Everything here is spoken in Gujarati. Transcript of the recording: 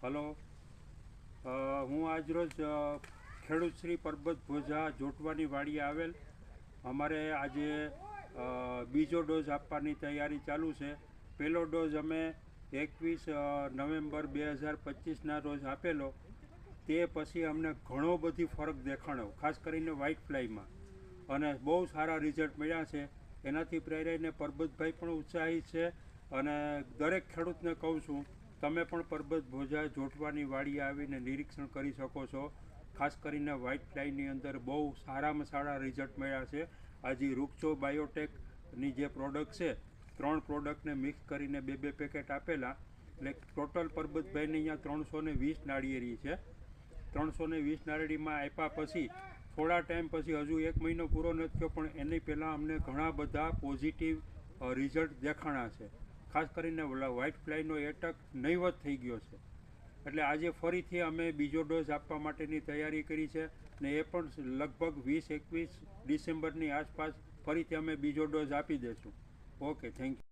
હલો, હું આજરોજ ખેડૂત શ્રી પરબત ભોજા જોટવાની વાડીએ આવેલ. અમારે આજે બીજો ડોઝ આપવાની તૈયારી ચાલુ છે. પહેલો ડોઝ અમે 21 નવેમ્બર 2025ના રોજ આપેલો. તે પછી અમને ઘણો બધી ફરક દેખાણો, ખાસ કરીને વ્હાઇટ ફ્લાયમાં, અને બહુ સારા રિઝલ્ટ મળ્યા છે. એનાથી પ્રેરાઈને પરબતભાઈ પણ ઉત્સાહિત છે. અને દરેક ખેડૂતને કહું છું, તમે પણ પરબત ભોજા જોટવાની વાડીએ આવીને નિરીક્ષણ કરી શકો છો. ખાસ કરીને વ્હાઇટ ફ્લાયની અંદર બહુ સારામાં સારા રિઝલ્ટ મળ્યા છે. આજે રૂકચો બાયોટેકની જે પ્રોડક્ટ છે, 3 પ્રોડક્ટને મિક્સ કરીને 2 પેકેટ આપેલા. એટલે ટોટલ પરબતભાઈને અહીંયા 320 નાળિયેરી છે. 320 નાળિયેરીમાં આપ્યા પછી થોડા ટાઈમ પછી, હજુ 1 મહિનો પૂરો નથી થયો, પણ એની પહેલાં અમને ઘણા બધા પોઝિટિવ રિઝલ્ટ દેખાણા છે. ખાસ કરીને વ્હાઇટ ફ્લાયનો એટક નહીવત થઈ ગયો છે. એટલે આજે ફરીથી અમે બીજો ડોઝ આપવા માટેની તૈયારી કરી છે, ને એ પણ લગભગ 20-21 ડિસેમ્બરની આસપાસ ફરીથી અમે બીજો ડોઝ આપી દઈશું. Okay, thank you.